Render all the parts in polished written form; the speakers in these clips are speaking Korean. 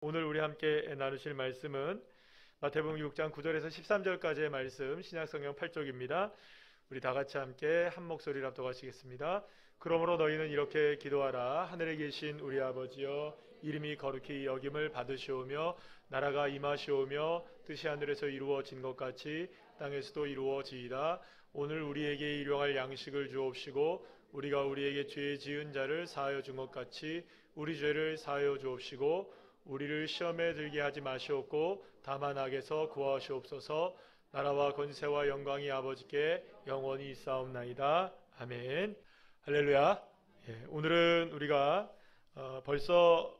오늘 우리 함께 나누실 말씀은 마태복음 6장 9절에서 13절까지의 말씀, 신약성경 8쪽입니다. 우리 다 같이 함께 한 목소리로 합독하시겠습니다. 그러므로 너희는 이렇게 기도하라. 하늘에 계신 우리 아버지여, 이름이 거룩히 여김을 받으시오며 나라가 임하시오며 뜻이 하늘에서 이루어진 것 같이 땅에서도 이루어지이다. 오늘 우리에게 일용할 양식을 주옵시고 우리가 우리에게 죄 지은 자를 사하여 준 것 같이 우리 죄를 사하여 주옵시고 우리를 시험에 들게 하지 마시옵고 다만 악에서 구하시옵소서. 나라와 권세와 영광이 아버지께 영원히 있사옵나이다. 아멘. 할렐루야. 오늘은 우리가 벌써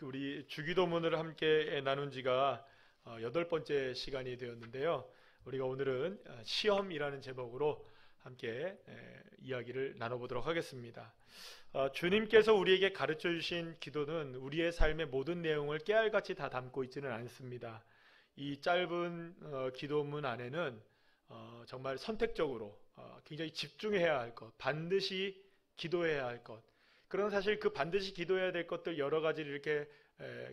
우리 주기도문을 함께 나눈 지가 8번째 시간이 되었는데요. 우리가 오늘은 시험이라는 제목으로 함께 이야기를 나눠보도록 하겠습니다. 주님께서 우리에게 가르쳐 주신 기도는 우리의 삶의 모든 내용을 깨알같이 다 담고 있지는 않습니다. 이 짧은 기도문 안에는 정말 선택적으로 굉장히 집중해야 할 것, 반드시 기도해야 할 것, 그러나 사실 그 반드시 기도해야 될 것들 여러 가지를 이렇게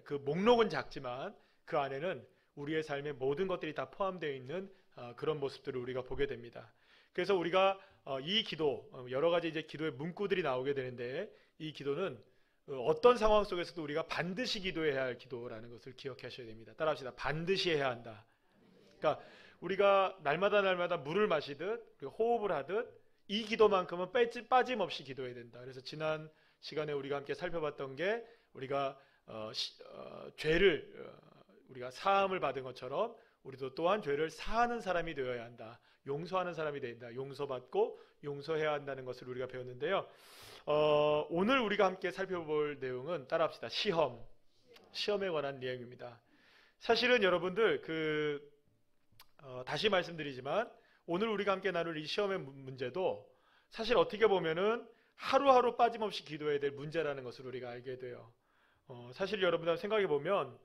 그 목록은 작지만 그 안에는 우리의 삶의 모든 것들이 다 포함되어 있는 그런 모습들을 우리가 보게 됩니다. 그래서 우리가 이 기도, 여러 가지 이제 기도의 문구들이 나오게 되는데 이 기도는 어떤 상황 속에서도 우리가 반드시 기도해야 할 기도라는 것을 기억하셔야 됩니다. 따라합시다. 반드시 해야 한다. 그러니까 우리가 날마다 물을 마시듯 호흡을 하듯 이 기도만큼은 빠짐없이 기도해야 된다. 그래서 지난 시간에 우리가 함께 살펴봤던 게 우리가 죄를 우리가 사함을 받은 것처럼 우리도 또한 죄를 사하는 사람이 되어야 한다. 용서하는 사람이 된다. 용서받고 용서해야 한다는 것을 우리가 배웠는데요. 오늘 우리가 함께 살펴볼 내용은 따라합시다. 시험에 관한 내용입니다. 사실은 여러분들 다시 말씀드리지만 오늘 우리가 함께 나눌 이 시험의 문제도 사실 어떻게 보면은 하루하루 빠짐없이 기도해야 될 문제라는 것을 우리가 알게 돼요. 사실 여러분들 생각해 보면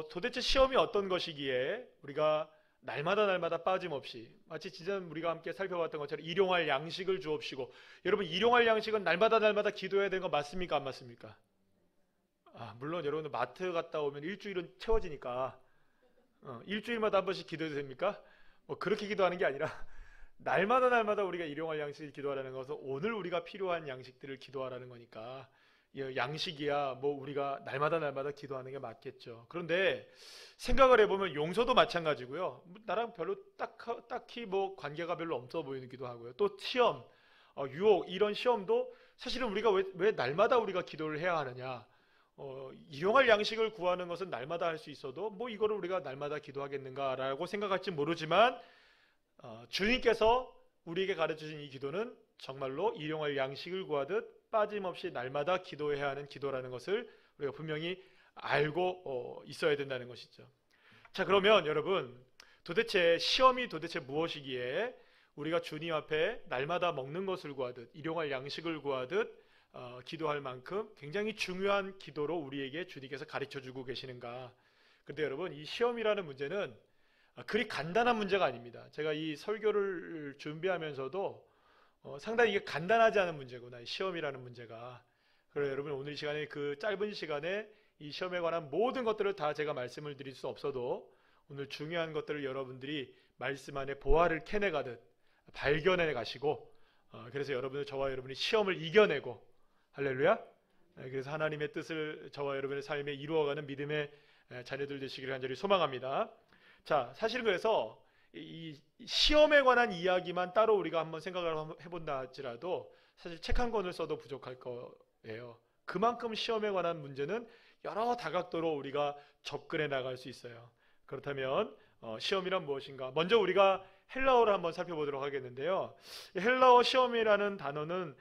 도대체 시험이 어떤 것이기에 우리가 날마다 빠짐없이 마치 지난 우리가 함께 살펴봤던 것처럼 일용할 양식을 주옵시고, 여러분 일용할 양식은 날마다 기도해야 되는 거 맞습니까? 안 맞습니까? 물론 여러분들 마트 갔다 오면 일주일은 채워지니까 일주일마다 한 번씩 기도해도 됩니까? 그렇게 기도하는 게 아니라 날마다 우리가 일용할 양식을 기도하라는 것은 오늘 우리가 필요한 양식들을 기도하라는 거니까 양식이야 뭐 우리가 날마다 기도하는 게 맞겠죠. 그런데 생각을 해보면 용서도 마찬가지고요. 나랑 별로 딱히 뭐 관계가 별로 없어 보이기도 하고요. 또 시험, 유혹 이런 시험도 사실은 우리가 왜 날마다 우리가 기도를 해야 하느냐? 일용할 양식을 구하는 것은 날마다 할 수 있어도 뭐 이거를 우리가 날마다 기도하겠는가라고 생각할지 모르지만 주님께서 우리에게 가르쳐주신 이 기도는 정말로 일용할 양식을 구하듯 빠짐없이 날마다 기도해야 하는 기도라는 것을 우리가 분명히 알고 있어야 된다는 것이죠. 자, 그러면 여러분 시험이 도대체 무엇이기에 우리가 주님 앞에 날마다 먹는 것을 구하듯 일용할 양식을 구하듯 기도할 만큼 굉장히 중요한 기도로 우리에게 주님께서 가르쳐주고 계시는가. 그런데 여러분 이 시험이라는 문제는 그리 간단한 문제가 아닙니다. 제가 이 설교를 준비하면서도 상당히 이게 간단하지 않은 문제구나, 이 시험이라는 문제가. 그래서 여러분 오늘 이 시간에 그 짧은 시간에 이 시험에 관한 모든 것들을 다 제가 말씀을 드릴 수 없어도 오늘 중요한 것들을 여러분들이 말씀 안에 보화를 캐내가듯 발견해 가시고 그래서 저와 여러분이 시험을 이겨내고, 할렐루야. 그래서 하나님의 뜻을 저와 여러분의 삶에 이루어가는 믿음의 자녀들 되시기를 간절히 소망합니다. 자, 사실 그래서 이 시험에 관한 이야기만 따로 우리가 한번 생각을 해본다 할지라도 사실 책 한 권을 써도 부족할 거예요. 그만큼 시험에 관한 문제는 여러 다각도로 우리가 접근해 나갈 수 있어요. 그렇다면 시험이란 무엇인가? 먼저 우리가 헬라어를 한번 살펴보도록 하겠는데요. 헬라어 시험이라는 단어는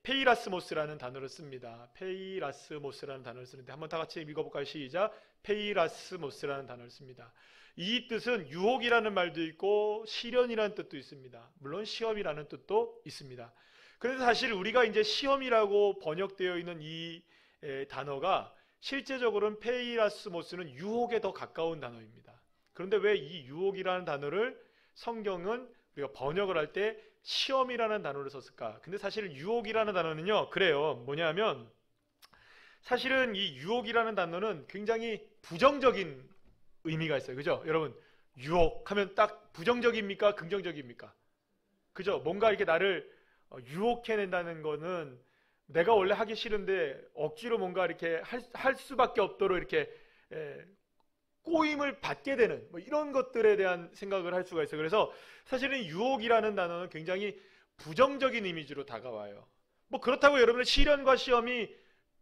페이라스모스라는 단어를 씁니다. 페이라스모스라는 단어를 쓰는데 한번 다 같이 읽어볼까요? 시작. 페이라스모스라는 단어를 씁니다. 이 뜻은 유혹이라는 말도 있고 시련이라는 뜻도 있습니다. 물론 시험이라는 뜻도 있습니다. 그래서 사실 우리가 이제 시험이라고 번역되어 있는 이 단어가 실제적으로는 페이라스모스는 유혹에 더 가까운 단어입니다. 그런데 왜 이 유혹이라는 단어를 성경은 우리가 번역을 할 때 시험이라는 단어를 썼을까? 근데 사실 유혹이라는 단어는요, 그래요. 뭐냐면 사실은 이 유혹이라는 단어는 굉장히 부정적인 의미가 있어요. 그죠? 여러분, 유혹하면 딱 부정적입니까? 긍정적입니까? 그죠? 뭔가 이렇게 나를 유혹해낸다는 거는 내가 원래 하기 싫은데 억지로 뭔가 이렇게 할 수밖에 없도록 이렇게 꼬임을 받게 되는 뭐 이런 것들에 대한 생각을 할 수가 있어요. 그래서 사실은 유혹이라는 단어는 굉장히 부정적인 이미지로 다가와요. 뭐 그렇다고 여러분의 시련과 시험이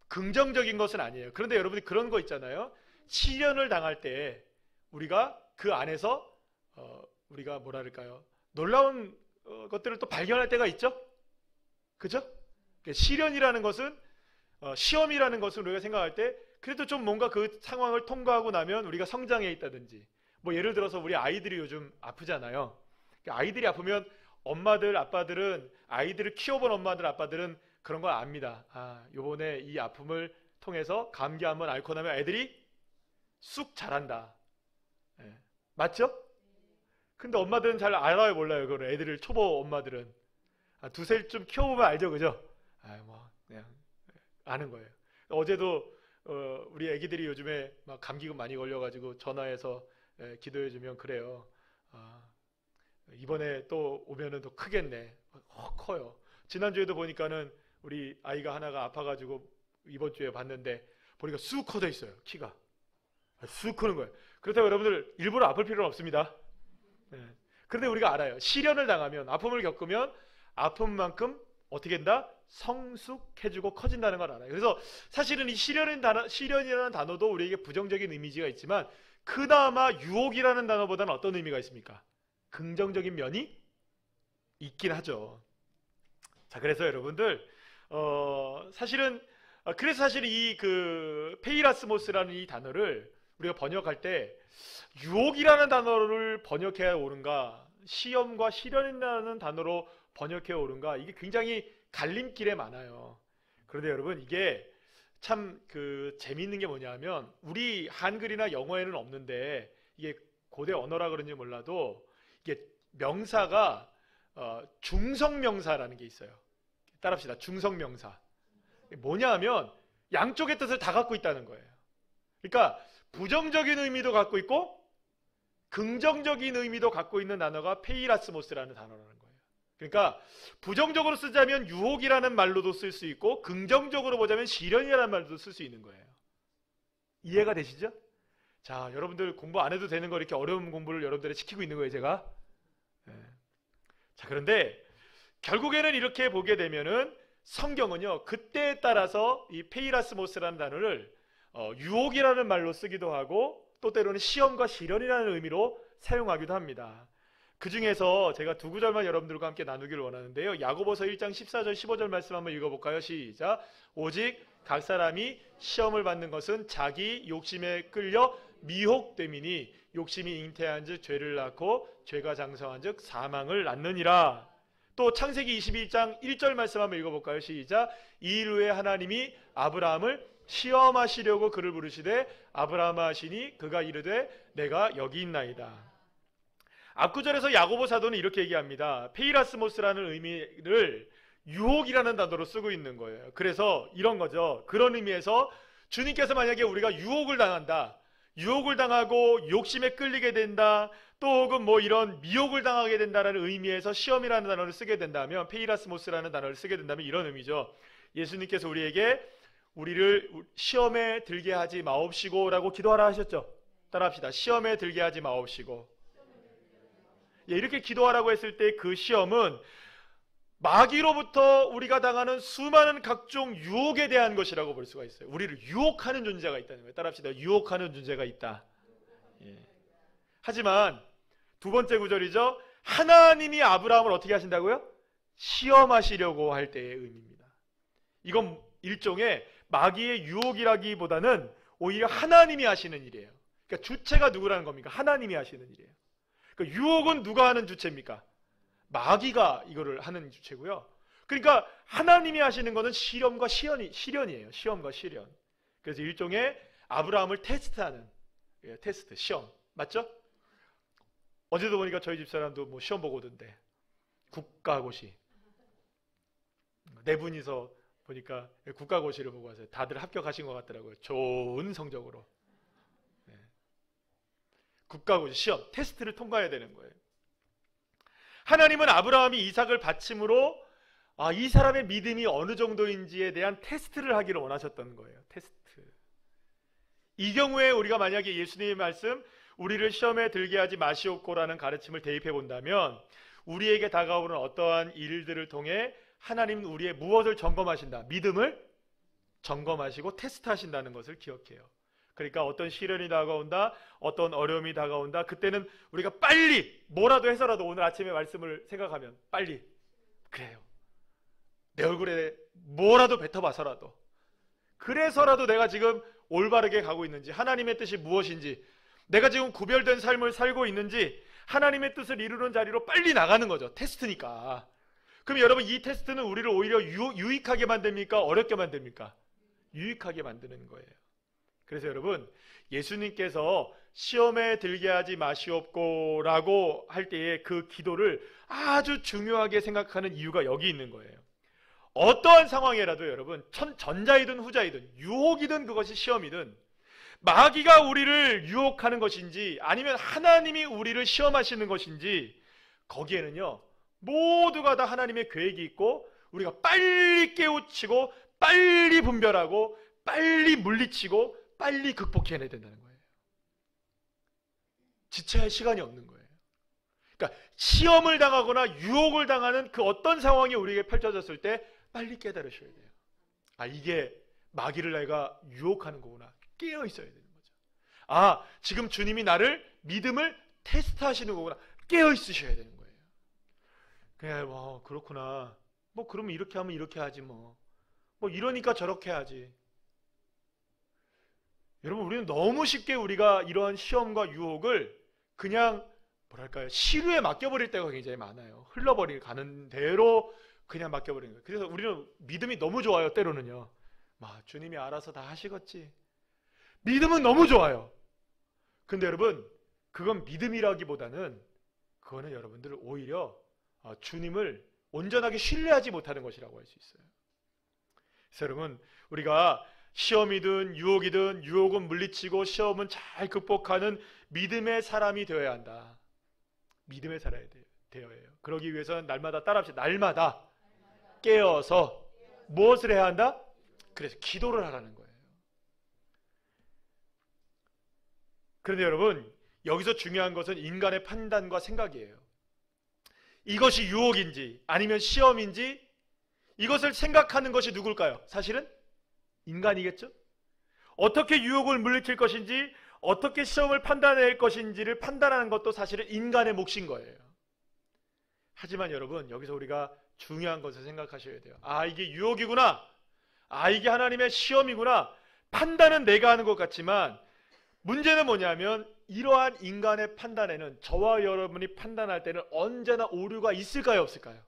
긍정적인 것은 아니에요. 그런데 여러분이 그런 거 있잖아요. 시련을 당할 때 우리가 그 안에서 우리가 뭐랄까요? 놀라운 것들을 또 발견할 때가 있죠. 그죠? 시련이라는 것은 시험이라는 것을 우리가 생각할 때 그래도 좀 뭔가 그 상황을 통과하고 나면 우리가 성장해 있다든지 뭐 예를 들어서 우리 아이들이 요즘 아프잖아요. 아이들이 아프면 엄마들 아빠들은 아이들을 키워본 엄마들 아빠들은 그런 걸 압니다. 아, 요번에 이 아픔을 통해서 감기 한번 앓고 나면 애들이 쑥 자란다. 예. 맞죠? 근데 엄마들은 잘 알아요 몰라요. 그걸 애들을 초보 엄마들은 두세 좀 키워보면 알죠, 그죠? 뭐 그냥 아는 거예요. 어제도 우리 애기들이 요즘에 막 감기가 많이 걸려가지고 전화해서 기도해주면 그래요. 이번에 또 오면은 더 크겠네. 커요. 지난주에도 보니까는 우리 아이가 하나가 아파가지고 이번 주에 봤는데 보니까 쑥 커져 있어요. 키가 쑥 크는 거예요. 그렇다고 여러분들 일부러 아플 필요는 없습니다. 그런데 우리가 알아요. 시련을 당하면 아픔을 겪으면 아픔만큼 어떻게 된다? 성숙해지고 커진다는 걸 알아요. 그래서 사실은 이 시련이라는 단어도 우리에게 부정적인 이미지가 있지만 그나마 유혹이라는 단어보다는 어떤 의미가 있습니까? 긍정적인 면이 있긴 하죠. 자, 그래서 여러분들 사실은 그래서 사실 이 그 페이라스모스라는 이 단어를 우리가 번역할 때 유혹이라는 단어를 번역해야 옳은가 시험과 시련이라는 단어로 번역해야 옳은가 이게 굉장히 갈림길에 많아요. 그런데 여러분 이게 참 그 재미있는 게 뭐냐면 우리 한글이나 영어에는 없는데 이게 고대 언어라 그런지 몰라도 이게 명사가 중성명사라는 게 있어요. 따라합시다. 중성명사. 뭐냐 하면 양쪽의 뜻을 다 갖고 있다는 거예요. 그러니까 부정적인 의미도 갖고 있고 긍정적인 의미도 갖고 있는 단어가 페이라스모스라는 단어라는 거예요. 그러니까 부정적으로 쓰자면 유혹이라는 말로도 쓸 수 있고 긍정적으로 보자면 시련이라는 말로도 쓸 수 있는 거예요. 이해가 되시죠? 자, 여러분들 공부 안 해도 되는 거 이렇게 어려운 공부를 여러분들이 시키고 있는 거예요, 제가. 자, 그런데 결국에는 이렇게 보게 되면은 성경은요, 그때에 따라서 이 페이라스모스라는 단어를 유혹이라는 말로 쓰기도 하고 또 때로는 시험과 시련이라는 의미로 사용하기도 합니다. 그 중에서 제가 두 구절만 여러분들과 함께 나누기를 원하는데요. 야고보서 1장 14절 15절 말씀 한번 읽어볼까요? 시작. 오직 각 사람이 시험을 받는 것은 자기 욕심에 끌려 미혹됨이니 욕심이 잉태한 즉 죄를 낳고 죄가 장성한 즉 사망을 낳느니라. 또 창세기 21장 1절 말씀 한번 읽어볼까요? 시작. 이 일 후에 하나님이 아브라함을 시험하시려고 그를 부르시되 아브라함아 하시니 그가 이르되 내가 여기 있나이다. 앞구절에서 야고보 사도는 이렇게 얘기합니다. 페이라스모스라는 의미를 유혹이라는 단어로 쓰고 있는 거예요. 그래서 이런 거죠. 그런 의미에서 주님께서 만약에 우리가 유혹을 당한다, 유혹을 당하고 욕심에 끌리게 된다, 또 혹은 뭐 이런 미혹을 당하게 된다라는 의미에서 시험이라는 단어를 쓰게 된다면, 페이라스모스라는 단어를 쓰게 된다면 이런 의미죠. 예수님께서 우리에게 우리를 시험에 들게 하지 마옵시고 라고 기도하라 하셨죠. 따라합시다. 시험에 들게 하지 마옵시고. 이렇게 기도하라고 했을 때 그 시험은 마귀로부터 우리가 당하는 수많은 각종 유혹에 대한 것이라고 볼 수가 있어요. 우리를 유혹하는 존재가 있다는 거예요. 따라합시다. 유혹하는 존재가 있다. 하지만 두 번째 구절이죠. 하나님이 아브라함을 어떻게 하신다고요? 시험하시려고 할 때의 의미입니다. 이건 일종의 마귀의 유혹이라기보다는 오히려 하나님이 하시는 일이에요. 그러니까 주체가 누구라는 겁니까? 하나님이 하시는 일이에요. 그러니까 유혹은 누가 하는 주체입니까? 마귀가 이거를 하는 주체고요. 그러니까 하나님이 하시는 것은 시련과 시련이에요. 시험과 시련. 그래서 일종의 아브라함을 테스트하는 테스트, 시험. 맞죠? 어제도 보니까 저희 집사람도 뭐 시험 보고 오던데 국가고시 네 분이서 보니까 국가고시를 보고 왔어요. 다들 합격하신 것 같더라고요. 좋은 성적으로. 네. 국가고시 시험, 테스트를 통과해야 되는 거예요. 하나님은 아브라함이 이삭을 바침으로 이 사람의 믿음이 어느 정도인지에 대한 테스트를 하기를 원하셨던 거예요. 테스트. 이 경우에 우리가 만약에 예수님의 말씀 우리를 시험에 들게 하지 마시옵고라는 가르침을 대입해 본다면 우리에게 다가오는 어떠한 일들을 통해 하나님은 우리의 무엇을 점검하신다? 믿음을 점검하시고 테스트하신다는 것을 기억해요. 그러니까 어떤 시련이 다가온다, 어떤 어려움이 다가온다, 그때는 우리가 빨리 뭐라도 해서라도 오늘 아침에 말씀을 생각하면 빨리 그래요. 내 얼굴에 뭐라도 뱉어봐서라도 그래서라도 내가 지금 올바르게 가고 있는지, 하나님의 뜻이 무엇인지, 내가 지금 구별된 삶을 살고 있는지 하나님의 뜻을 이루는 자리로 빨리 나가는 거죠. 테스트니까. 그럼 여러분 이 테스트는 우리를 오히려 유익하게 만듭니까? 어렵게 만듭니까? 유익하게 만드는 거예요. 그래서 여러분 예수님께서 시험에 들게 하지 마시옵고 라고 할 때의 그 기도를 아주 중요하게 생각하는 이유가 여기 있는 거예요. 어떠한 상황이라도 여러분 전자이든 후자이든 유혹이든 그것이 시험이든 마귀가 우리를 유혹하는 것인지 아니면 하나님이 우리를 시험하시는 것인지 거기에는요 모두가 다 하나님의 계획이 있고 우리가 빨리 깨우치고 빨리 분별하고 빨리 물리치고 빨리 극복해내야 된다는 거예요. 지체할 시간이 없는 거예요. 그러니까 시험을 당하거나 유혹을 당하는 그 어떤 상황이 우리에게 펼쳐졌을 때 빨리 깨달으셔야 돼요. 이게 마귀를 내가 유혹하는 거구나. 깨어 있어야 되는 거죠. 지금 주님이 나를 믿음을 테스트하시는 거구나. 깨어 있으셔야 되는 거예요. 그냥 그렇구나. 그러면 이렇게 하면 이렇게 하지 뭐 이러니까 저렇게 하지. 여러분 우리는 너무 쉽게 우리가 이러한 시험과 유혹을 그냥 시류에 맡겨버릴 때가 굉장히 많아요. 가는 대로 그냥 맡겨버리는 거예요. 그래서 우리는 믿음이 너무 좋아요. 때로는요. 주님이 알아서 다 하시겠지. 믿음은 너무 좋아요. 근데 여러분 그건 믿음이라기보다는 그거는 여러분들 오히려 주님을 온전하게 신뢰하지 못하는 것이라고 할 수 있어요. 그래서 여러분 우리가 시험이든 유혹이든 유혹은 물리치고 시험은 잘 극복하는 믿음의 사람이 되어야 한다. 믿음의 사람이 되어야 해요. 그러기 위해서는 날마다 따라합시다. 날마다 깨어서 무엇을 해야 한다? 그래서 기도를 하라는 거예요. 그런데 여러분 여기서 중요한 것은 인간의 판단과 생각이에요. 이것이 유혹인지 아니면 시험인지 이것을 생각하는 것이 누굴까요? 사실은 인간이겠죠? 어떻게 유혹을 물리칠 것인지 어떻게 시험을 판단할 것인지를 판단하는 것도 사실은 인간의 몫인 거예요. 하지만 여러분 여기서 우리가 중요한 것을 생각하셔야 돼요. 이게 유혹이구나. 이게 하나님의 시험이구나. 판단은 내가 하는 것 같지만 문제는 뭐냐면 이러한 인간의 판단에는 저와 여러분이 판단할 때는 언제나 오류가 있을까요? 없을까요?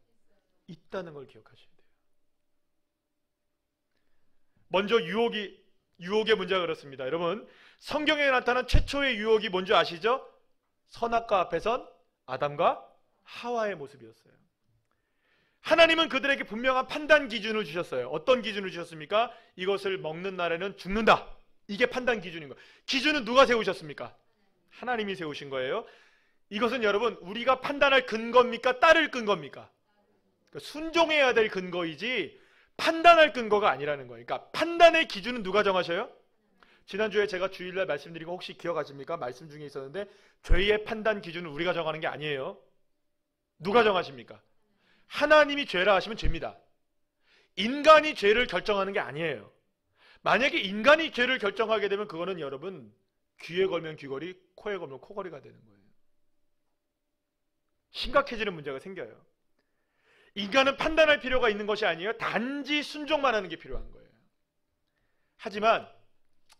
있다는 걸 기억하셔야 돼요. 먼저 유혹의 문제가 그렇습니다. 여러분 성경에 나타난 최초의 유혹이 뭔지 아시죠? 선악과 앞에 선 아담과 하와의 모습이었어요. 하나님은 그들에게 분명한 판단 기준을 주셨어요. 어떤 기준을 주셨습니까? 이것을 먹는 날에는 죽는다. 이게 판단 기준인 거예요. 기준은 누가 세우셨습니까? 하나님이 세우신 거예요. 이것은 여러분 우리가 판단할 근거입니까? 따를 근거입니까? 그러니까 순종해야 될 근거이지 판단할 근거가 아니라는 거예요. 그러니까 판단의 기준은 누가 정하셔요? 지난주에 제가 주일날 말씀드린 거 혹시 기억하십니까? 말씀 중에 있었는데 죄의 판단 기준은 우리가 정하는 게 아니에요. 누가 정하십니까? 하나님이 죄라 하시면 죄입니다. 인간이 죄를 결정하는 게 아니에요. 만약에 인간이 죄를 결정하게 되면 그거는 여러분 귀에 걸면 귀걸이, 코에 걸면 코걸이가 되는 거예요. 심각해지는 문제가 생겨요. 인간은 판단할 필요가 있는 것이 아니에요. 단지 순종만 하는 게 필요한 거예요. 하지만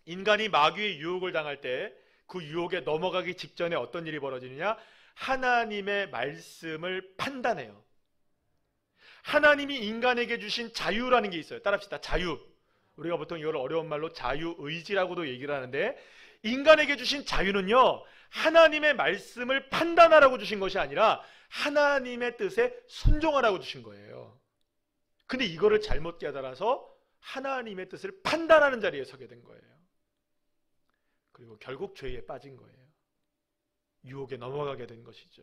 인간이 마귀의 유혹을 당할 때 그 유혹에 넘어가기 직전에 어떤 일이 벌어지느냐? 하나님의 말씀을 판단해요. 하나님이 인간에게 주신 자유라는 게 있어요. 따라합시다. 자유. 우리가 보통 이걸 어려운 말로 자유의지라고도 얘기를 하는데 인간에게 주신 자유는요. 하나님의 말씀을 판단하라고 주신 것이 아니라 하나님의 뜻에 순종하라고 주신 거예요. 근데 이거를 잘못 깨달아서 하나님의 뜻을 판단하는 자리에 서게 된 거예요. 그리고 결국 죄에 빠진 거예요. 유혹에 넘어가게 된 것이죠.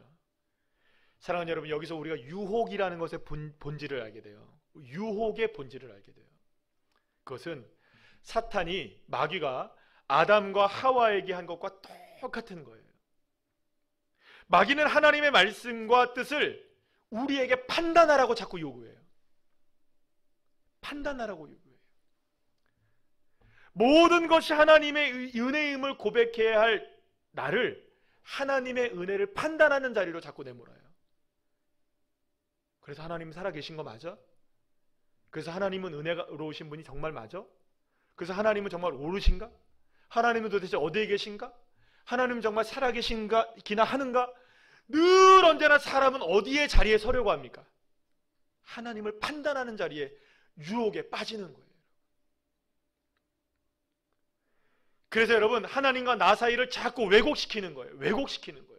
사랑하는 여러분, 여기서 우리가 유혹이라는 것의 본질을 알게 돼요. 유혹의 본질을 알게 돼요. 그것은 사탄이, 마귀가 아담과 하와에게 한 것과 똑같은 거예요. 마귀는 하나님의 말씀과 뜻을 우리에게 판단하라고 자꾸 요구해요. 판단하라고 요구해요. 모든 것이 하나님의 은혜임을 고백해야 할 나를 하나님의 은혜를 판단하는 자리로 자꾸 내몰아요. 그래서 하나님 살아계신 거 맞아? 그래서 하나님은 은혜로우신 분이 정말 맞아? 그래서 하나님은 정말 옳으신가? 하나님은 도대체 어디에 계신가? 하나님은 정말 살아계신가 기나 하는가? 늘 언제나 사람은 어디에 자리에 서려고 합니까? 하나님을 판단하는 자리에 유혹에 빠지는 거예요. 그래서 여러분, 하나님과 나 사이를 자꾸 왜곡시키는 거예요. 왜곡시키는 거예요.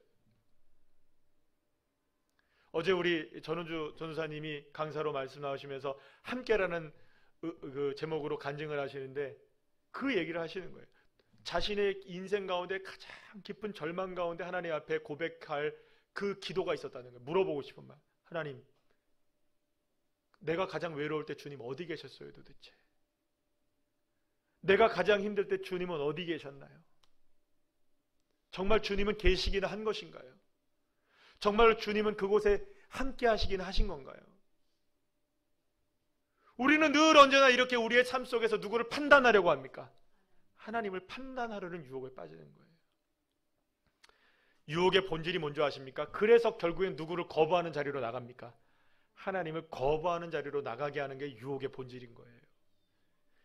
어제 우리 전은주 전도사님이 강사로 말씀 나오시면서 함께라는 그 제목으로 간증을 하시는데 그 얘기를 하시는 거예요. 자신의 인생 가운데 가장 깊은 절망 가운데 하나님 앞에 고백할 그 기도가 있었다는 거예요. 물어보고 싶은 말. 하나님, 내가 가장 외로울 때 주님 어디 계셨어요 도대체? 내가 가장 힘들 때 주님은 어디 계셨나요? 정말 주님은 계시기는 한 것인가요? 정말 주님은 그곳에 함께 하시긴 하신 건가요? 우리는 늘 언제나 이렇게 우리의 삶 속에서 누구를 판단하려고 합니까? 하나님을 판단하려는 유혹에 빠지는 거예요. 유혹의 본질이 뭔지 아십니까? 그래서 결국엔 누구를 거부하는 자리로 나갑니까? 하나님을 거부하는 자리로 나가게 하는 게 유혹의 본질인 거예요.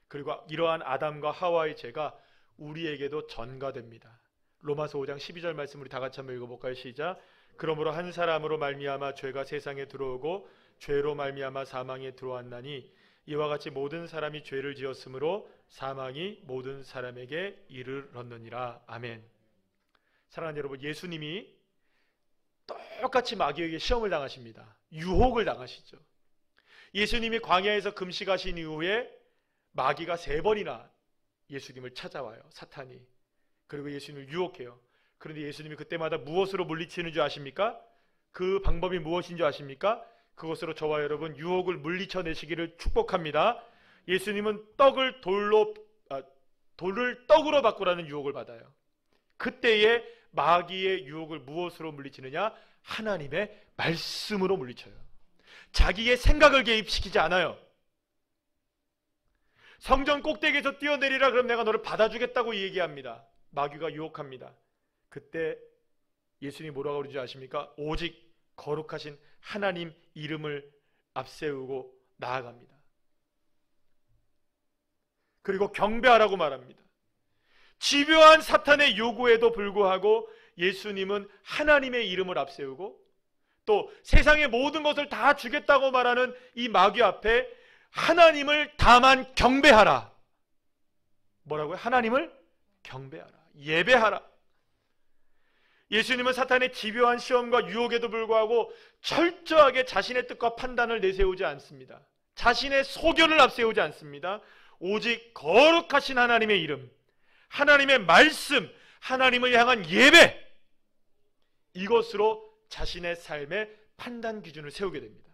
그리고 이러한 아담과 하와의 죄가 우리에게도 전가됩니다. 로마서 5장 12절 말씀 우리 다 같이 한번 읽어볼까요? 시작. 그러므로 한 사람으로 말미암아 죄가 세상에 들어오고 죄로 말미암아 사망에 들어왔나니 이와 같이 모든 사람이 죄를 지었으므로 사망이 모든 사람에게 이르렀느니라. 아멘. 사랑하는 여러분, 예수님이 똑같이 마귀에게 시험을 당하십니다. 유혹을 당하시죠. 예수님이 광야에서 금식하신 이후에 마귀가 3번이나 예수님을 찾아와요. 사탄이. 그리고 예수님을 유혹해요. 그런데 예수님이 그때마다 무엇으로 물리치는 줄 아십니까? 그 방법이 무엇인 줄 아십니까? 그것으로 저와 여러분 유혹을 물리쳐내시기를 축복합니다. 예수님은 돌을 떡으로 바꾸라는 유혹을 받아요. 그때에 마귀의 유혹을 무엇으로 물리치느냐? 하나님의 말씀으로 물리쳐요. 자기의 생각을 개입시키지 않아요. 성전 꼭대기에서 뛰어내리라 그럼 내가 너를 받아주겠다고 얘기합니다. 마귀가 유혹합니다. 그때 예수님이 뭐라고 그러는지 아십니까? 오직 거룩하신 하나님 이름을 앞세우고 나아갑니다. 그리고 경배하라고 말합니다. 집요한 사탄의 요구에도 불구하고 예수님은 하나님의 이름을 앞세우고 또 세상의 모든 것을 다 주겠다고 말하는 이 마귀 앞에 하나님을 다만 경배하라. 뭐라고요? 하나님을 경배하라. 예배하라. 예수님은 사탄의 집요한 시험과 유혹에도 불구하고 철저하게 자신의 뜻과 판단을 내세우지 않습니다. 자신의 소견을 앞세우지 않습니다. 오직 거룩하신 하나님의 이름, 하나님의 말씀, 하나님을 향한 예배, 이것으로 자신의 삶의 판단 기준을 세우게 됩니다.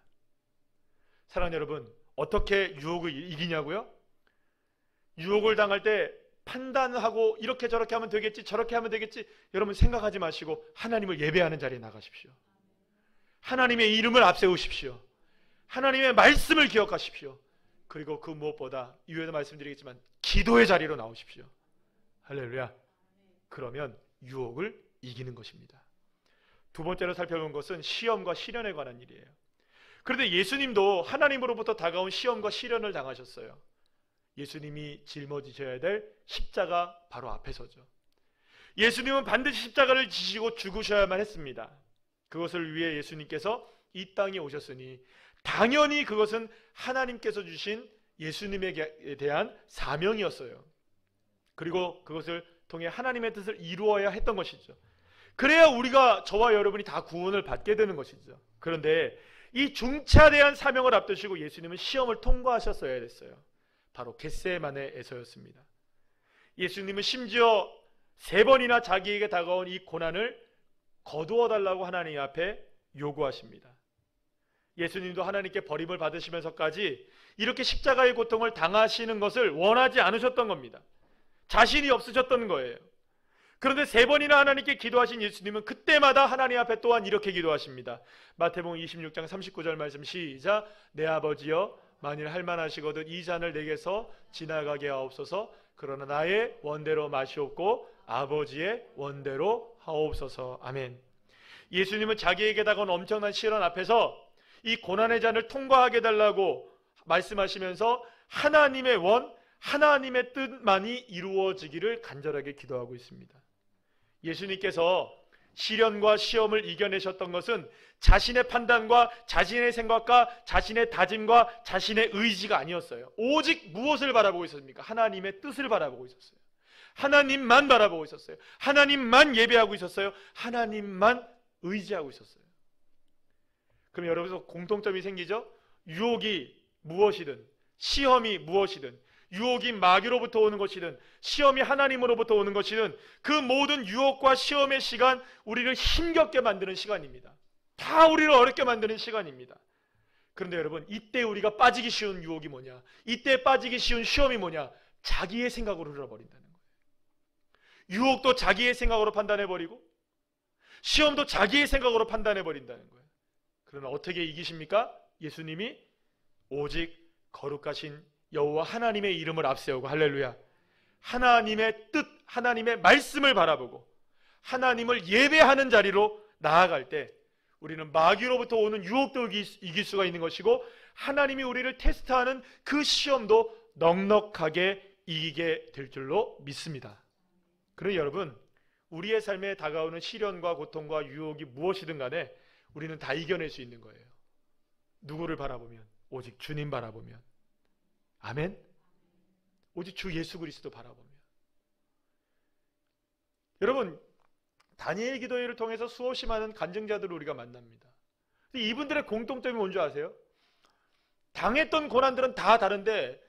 사랑하는 여러분, 어떻게 유혹을 이기냐고요? 유혹을 당할 때 판단하고 이렇게 저렇게 하면 되겠지, 저렇게 하면 되겠지, 여러분 생각하지 마시고 하나님을 예배하는 자리에 나가십시오. 하나님의 이름을 앞세우십시오. 하나님의 말씀을 기억하십시오. 그리고 그 무엇보다 이후에도 말씀드리겠지만 기도의 자리로 나오십시오. 할렐루야. 그러면 유혹을 이기는 것입니다. 두 번째로 살펴본 것은 시험과 시련에 관한 일이에요. 그런데 예수님도 하나님으로부터 다가온 시험과 시련을 당하셨어요. 예수님이 짊어지셔야 될 십자가 바로 앞에 서죠. 예수님은 반드시 십자가를 지시고 죽으셔야만 했습니다. 그것을 위해 예수님께서 이 땅에 오셨으니 당연히 그것은 하나님께서 주신 예수님에 대한 사명이었어요. 그리고 그것을 통해 하나님의 뜻을 이루어야 했던 것이죠. 그래야 우리가, 저와 여러분이 다 구원을 받게 되는 것이죠. 그런데 이 중차대한 사명을 앞두시고 예수님은 시험을 통과하셨어야 됐어요. 바로 겟세마네에서였습니다. 예수님은 심지어 3번이나 자기에게 다가온 이 고난을 거두어 달라고 하나님 앞에 요구하십니다. 예수님도 하나님께 버림을 받으시면서까지 이렇게 십자가의 고통을 당하시는 것을 원하지 않으셨던 겁니다. 자신이 없으셨던 거예요. 그런데 3번이나 하나님께 기도하신 예수님은 그때마다 하나님 앞에 또한 이렇게 기도하십니다. 마태복음 26장 39절 말씀 시작. 내 아버지여 만일 할만하시거든 이 잔을 내게서 지나가게 하옵소서. 그러나 나의 원대로 마시옵고 아버지의 원대로 하옵소서. 아멘. 예수님은 자기에게 다가온 엄청난 시련 앞에서 이 고난의 잔을 통과하게 달라고 말씀하시면서 하나님의 원, 하나님의 뜻만이 이루어지기를 간절하게 기도하고 있습니다. 예수님께서 시련과 시험을 이겨내셨던 것은 자신의 판단과 자신의 생각과 자신의 다짐과 자신의 의지가 아니었어요. 오직 무엇을 바라보고 있었습니까? 하나님의 뜻을 바라보고 있었어요. 하나님만 바라보고 있었어요. 하나님만 예배하고 있었어요. 하나님만 의지하고 있었어요. 그럼 여러분들 공통점이 생기죠? 유혹이 무엇이든, 시험이 무엇이든, 유혹이 마귀로부터 오는 것이든 시험이 하나님으로부터 오는 것이든 그 모든 유혹과 시험의 시간, 우리를 힘겹게 만드는 시간입니다. 다 우리를 어렵게 만드는 시간입니다. 그런데 여러분, 이때 우리가 빠지기 쉬운 유혹이 뭐냐? 이때 빠지기 쉬운 시험이 뭐냐? 자기의 생각으로 흘러버린다는 거예요. 유혹도 자기의 생각으로 판단해버리고 시험도 자기의 생각으로 판단해버린다는 거예요. 그러나 어떻게 이기십니까? 예수님이 오직 거룩하신 여호와 하나님의 이름을 앞세우고, 할렐루야, 하나님의 뜻, 하나님의 말씀을 바라보고 하나님을 예배하는 자리로 나아갈 때 우리는 마귀로부터 오는 유혹도 이길 수가 있는 것이고, 하나님이 우리를 테스트하는 그 시험도 넉넉하게 이기게 될 줄로 믿습니다. 그러니 여러분, 우리의 삶에 다가오는 시련과 고통과 유혹이 무엇이든 간에 우리는 다 이겨낼 수 있는 거예요. 누구를 바라보면? 오직 주님 바라보면. 아멘. 오직 주 예수 그리스도 바라보면. 여러분, 다니엘 기도회를 통해서 수없이 많은 간증자들을 우리가 만납니다. 근데 이분들의 공통점이 뭔지 아세요? 당했던 고난들은 다 다른데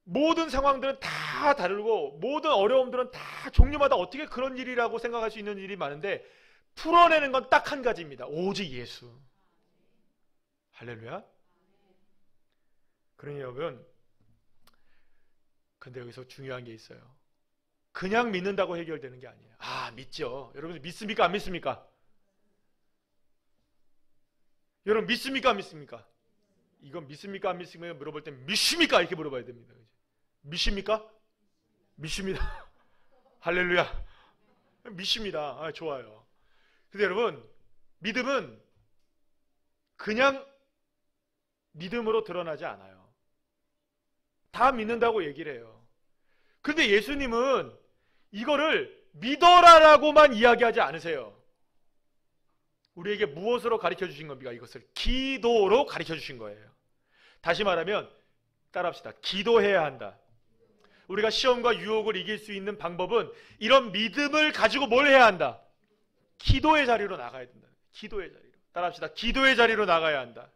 모든 상황들은 다 다르고 모든 어려움들은 다 종류마다 어떻게 그런 일이라고 생각할 수 있는 일이 많은데 풀어내는 건 딱 한 가지입니다. 오직 예수. 할렐루야. 그러니 여러분, 근데 여기서 중요한 게 있어요. 그냥 믿는다고 해결되는 게 아니에요. 아, 믿죠. 여러분 믿습니까? 안 믿습니까? 여러분 믿습니까? 안 믿습니까? 이건 믿습니까? 안 믿습니까? 물어볼 때 믿습니까? 이렇게 물어봐야 됩니다. 믿습니까? 믿습니다. 할렐루야. 믿습니다. 아, 좋아요. 근데 여러분, 믿음은 그냥 믿음으로 드러나지 않아요. 다 믿는다고 얘기를 해요. 근데 예수님은 이거를 믿어라라고만 이야기하지 않으세요. 우리에게 무엇으로 가르쳐 주신 겁니까? 이것을 기도로 가르쳐 주신 거예요. 다시 말하면 따라합시다. 기도해야 한다. 우리가 시험과 유혹을 이길 수 있는 방법은 이런 믿음을 가지고 뭘 해야 한다? 기도의 자리로 나가야 된다. 기도의 자리로. 따라합시다. 기도의 자리로 나가야 한다.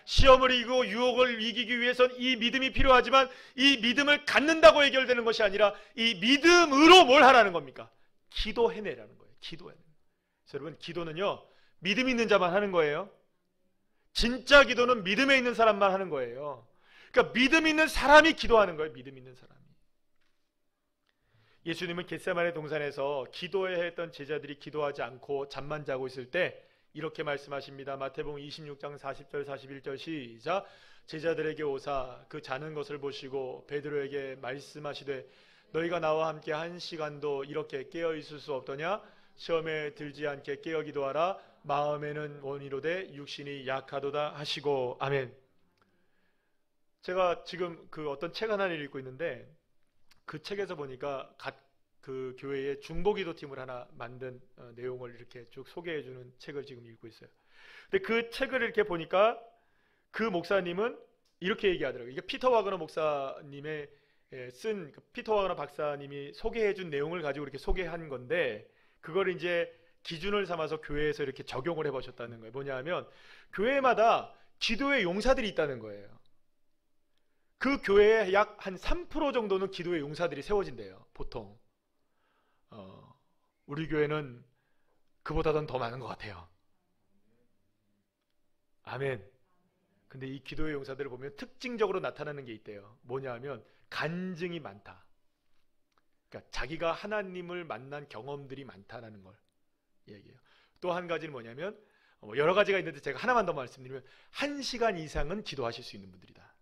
시험을 이기고 유혹을 이기기 위해선 이 믿음이 필요하지만 이 믿음을 갖는다고 해결되는 것이 아니라 이 믿음으로 뭘 하라는 겁니까? 기도해내라는 거예요. 기도해내. 여러분, 기도는요, 믿음 있는 자만 하는 거예요. 진짜 기도는 믿음에 있는 사람만 하는 거예요. 그러니까 믿음 있는 사람이 기도하는 거예요. 믿음 있는 사람이. 예수님은 겟세마네 동산에서 기도해야 했던 제자들이 기도하지 않고 잠만 자고 있을 때 이렇게 말씀하십니다. 마태복음 26장 40절 41절 시작. 제자들에게 오사 그 자는 것을 보시고 베드로에게 말씀하시되 너희가 나와 함께 한 시간도 이렇게 깨어 있을 수 없더냐? 시험에 들지 않게 깨어 기도하라. 마음에는 원이로되 육신이 약하도다 하시고. 아멘. 제가 지금 그 어떤 책 하나를 읽고 있는데 그 책에서 보니까 그 교회의 중보기도팀을 하나 만든 내용을 이렇게 쭉 소개해주는 책을 지금 읽고 있어요. 근데 그 책을 이렇게 보니까 그 목사님은 이렇게 얘기하더라고요. 이게 피터 와그너 목사님의 피터 와그너 박사님이 소개해준 내용을 가지고 이렇게 소개한 건데, 그걸 이제 기준을 삼아서 교회에서 이렇게 적용을 해보셨다는 거예요. 뭐냐 하면 교회마다 기도의 용사들이 있다는 거예요. 그 교회에 약 한 3% 정도는 기도의 용사들이 세워진대요. 보통 우리 교회는 그보다는 더 많은 것 같아요. 아멘. 근데 이 기도의 용사들을 보면 특징적으로 나타나는 게 있대요. 뭐냐 하면 간증이 많다. 그러니까 자기가 하나님을 만난 경험들이 많다라는 걸 얘기해요. 또 한 가지는 뭐냐면 여러 가지가 있는데 제가 하나만 더 말씀드리면 1시간 이상은 기도하실 수 있는 분들이다.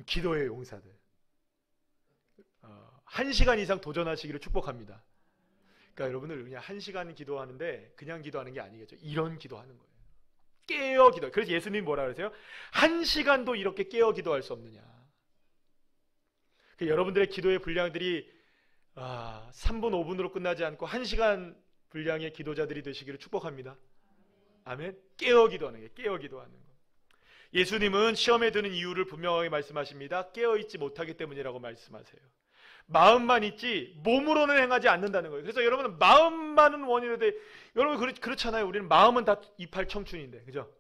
기도의 용사들 1시간 이상 도전하시기를 축복합니다. 그러니까 여러분들 그냥 1시간 기도하는데 그냥 기도하는 게 아니겠죠. 이런 기도하는 거예요. 깨어 기도. 그래서 예수님이 뭐라 그러세요? 1시간도 이렇게 깨어 기도할 수 없느냐. 여러분들의 기도의 분량들이 3분 5분으로 끝나지 않고 1시간 분량의 기도자들이 되시기를 축복합니다. 아멘. 깨어 기도하는 게 깨어 기도하는 거. 예수님은 시험에 드는 이유를 분명하게 말씀하십니다. 깨어있지 못하기 때문이라고 말씀하세요. 마음만 있지 몸으로는 행하지 않는다는 거예요. 그래서 여러분은 마음만은 원인인데 여러분 그렇잖아요. 우리는 마음은 다 이팔 청춘인데, 그죠?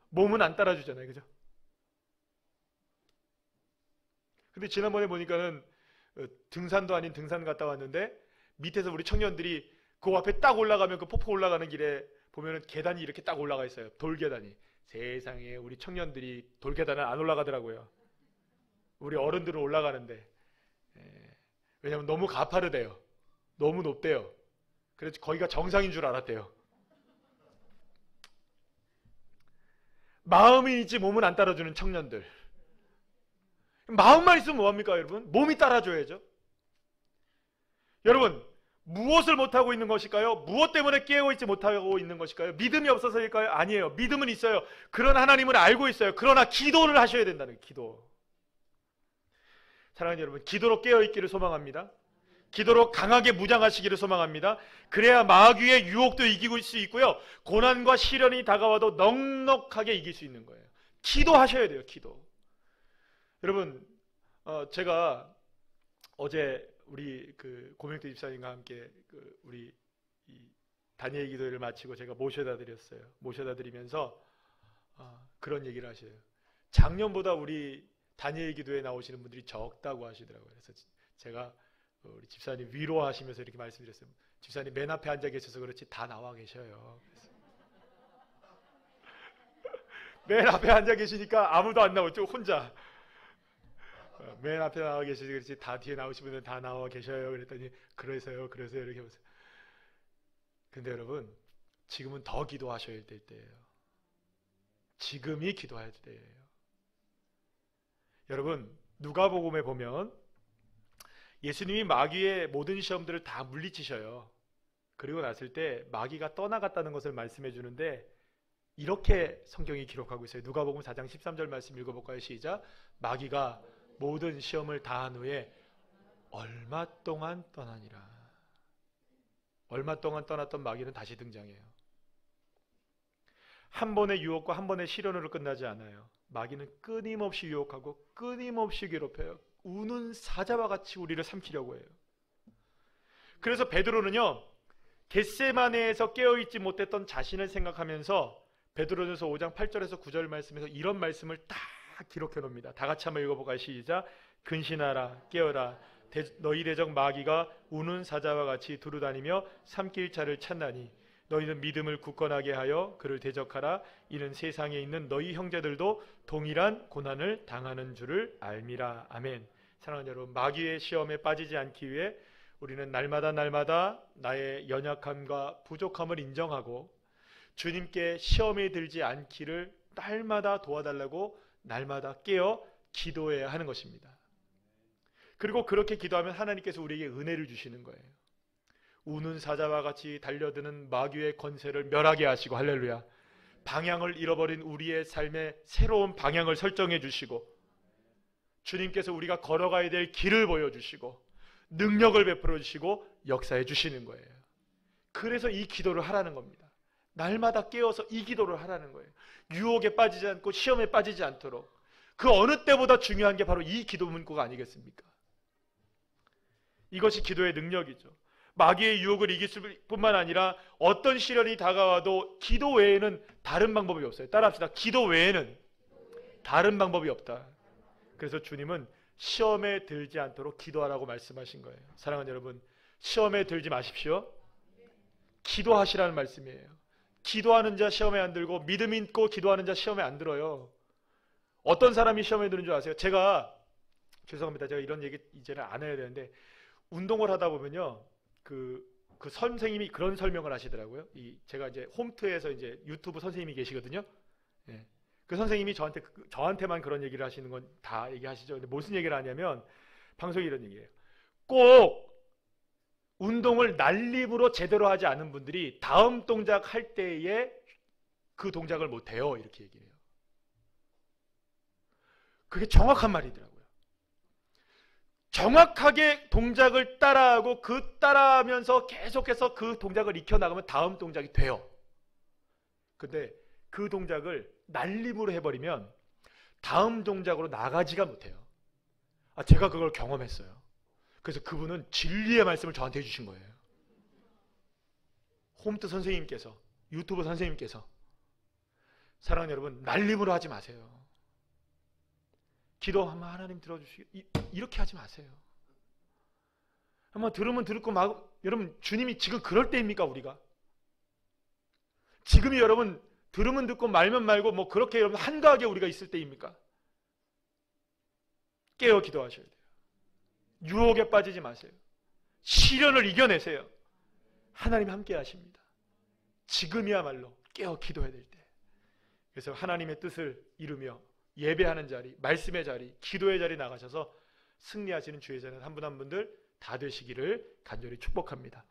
몸은 안 따라주잖아요, 그죠? 근데 지난번에 보니까는 등산도 아닌 등산 갔다 왔는데 밑에서 우리 청년들이 그 앞에 딱 올라가면 그 폭포 올라가는 길에 보면은 계단이 이렇게 딱 올라가 있어요. 돌계단이. 세상에 우리 청년들이 돌계단을 안 올라가더라고요. 우리 어른들은 올라가는데. 왜냐면 너무 가파르대요. 너무 높대요. 그래서 거기가 정상인 줄 알았대요. 마음이 있지 몸은 안 따라주는 청년들. 마음만 있으면 뭐합니까 여러분? 몸이 따라줘야죠. 여러분 무엇을 못하고 있는 것일까요? 무엇 때문에 깨어있지 못하고 있는 것일까요? 믿음이 없어서일까요? 아니에요. 믿음은 있어요. 그러나 하나님은 알고 있어요. 그러나 기도를 하셔야 된다는 거예요. 기도. 사랑하는 여러분, 기도로 깨어있기를 소망합니다. 기도로 강하게 무장하시기를 소망합니다. 그래야 마귀의 유혹도 이길 수 있고요. 고난과 시련이 다가와도 넉넉하게 이길 수 있는 거예요. 기도하셔야 돼요. 기도. 여러분, 제가 어제 우리 그 고명태 집사님과 함께 우리 이 다니엘 기도회를 마치고 제가 모셔다 드렸어요. 모셔다 드리면서 그런 얘기를 하셔요. 작년보다 우리 다니엘 기도회에 나오시는 분들이 적다고 하시더라고요. 그래서 제가 우리 집사님 위로하시면서 이렇게 말씀드렸어요. 집사님 맨 앞에 앉아 계셔서 그렇지 다 나와 계셔요. 맨 앞에 앉아 계시니까 아무도 안 나오죠. 혼자. 맨 앞에 나와 계시지 그렇지 다 뒤에 나오신 분들 다 나와 계셔요. 그랬더니 그래서요 이렇게 보세요. 근데 여러분 지금은 더 기도하셔야 될 때예요. 지금이 기도할 때예요. 여러분 누가복음에 보면 예수님이 마귀의 모든 시험들을 다 물리치셔요. 그리고 났을 때 마귀가 떠나갔다는 것을 말씀해 주는데 이렇게 성경이 기록하고 있어요. 누가복음 4장 13절 말씀 읽어볼까요? 시작. 마귀가 모든 시험을 다한 후에 얼마 동안 떠나니라. 얼마 동안 떠났던 마귀는 다시 등장해요. 한 번의 유혹과 한 번의 시련으로 끝나지 않아요. 마귀는 끊임없이 유혹하고 끊임없이 괴롭혀요. 우는 사자와 같이 우리를 삼키려고 해요. 그래서 베드로는요 겟세마네에서 깨어있지 못했던 자신을 생각하면서 베드로전서 5장 8절에서 9절 말씀에서 이런 말씀을 딱 기록해 놓습니다. 다 같이 한번 읽어볼까요? 시작. 근신하라 깨어라 너희 대적 마귀가 우는 사자와 같이 두루다니며 삼킬 자를 찾나니 너희는 믿음을 굳건하게 하여 그를 대적하라. 이는 세상에 있는 너희 형제들도 동일한 고난을 당하는 줄을 알미라. 아멘. 사랑하는 여러분, 마귀의 시험에 빠지지 않기 위해 우리는 날마다 나의 연약함과 부족함을 인정하고 주님께 시험에 들지 않기를 날마다 도와달라고 날마다 깨어 기도해야 하는 것입니다. 그리고 그렇게 기도하면 하나님께서 우리에게 은혜를 주시는 거예요. 우는 사자와 같이 달려드는 마귀의 권세를 멸하게 하시고, 할렐루야, 방향을 잃어버린 우리의 삶에 새로운 방향을 설정해 주시고, 주님께서 우리가 걸어가야 될 길을 보여주시고 능력을 베풀어 주시고 역사해 주시는 거예요. 그래서 이 기도를 하라는 겁니다. 날마다 깨어서 이 기도를 하라는 거예요. 유혹에 빠지지 않고 시험에 빠지지 않도록. 그 어느 때보다 중요한 게 바로 이 기도 문구가 아니겠습니까? 이것이 기도의 능력이죠. 마귀의 유혹을 이길 뿐만 아니라 어떤 시련이 다가와도 기도 외에는 다른 방법이 없어요. 따라합시다. 기도 외에는 다른 방법이 없다. 그래서 주님은 시험에 들지 않도록 기도하라고 말씀하신 거예요. 사랑하는 여러분, 시험에 들지 마십시오. 기도하시라는 말씀이에요. 기도하는 자 시험에 안 들고 믿음 있고 기도하는 자 시험에 안 들어요. 어떤 사람이 시험에 드는 줄 아세요? 죄송합니다. 제가 이런 얘기 이제는 안 해야 되는데, 운동을 하다 보면요, 그 선생님이 그런 설명을 하시더라고요. 제가 이제 홈트에서 이제 유튜브 선생님이 계시거든요. 예. 그 선생님이 저한테만 그런 얘기를 하시는 건 다 얘기하시죠. 근데 무슨 얘기를 하냐면, 방송에 이런 얘기예요. 꼭 운동을 날림으로 제대로 하지 않은 분들이 다음 동작 할 때에 그 동작을 못 해요. 이렇게 얘기해요. 그게 정확한 말이더라고요. 정확하게 동작을 따라하고 그 따라하면서 계속해서 그 동작을 익혀나가면 다음 동작이 돼요. 근데 그 동작을 날림으로 해버리면 다음 동작으로 나가지가 못해요. 제가 그걸 경험했어요. 그래서 그분은 진리의 말씀을 저한테 해주신 거예요. 홈트 선생님께서, 유튜브 선생님께서. 사랑하는 여러분, 날림으로 하지 마세요. 기도하면 하나님 들어주시고 이렇게 하지 마세요. 한번 들으면 듣고 여러분, 주님이 지금 그럴 때입니까? 우리가 지금이 여러분 들으면 듣고 말면 말고 뭐 그렇게 여러분 한가하게 우리가 있을 때입니까? 깨어 기도하셔야 돼요. 유혹에 빠지지 마세요. 시련을 이겨내세요. 하나님 함께 하십니다. 지금이야말로 깨어 기도해야 될 때. 그래서 하나님의 뜻을 이루며 예배하는 자리, 말씀의 자리, 기도의 자리 나가셔서 승리하시는 주의 자는 한 분 한 분들 다 되시기를 간절히 축복합니다.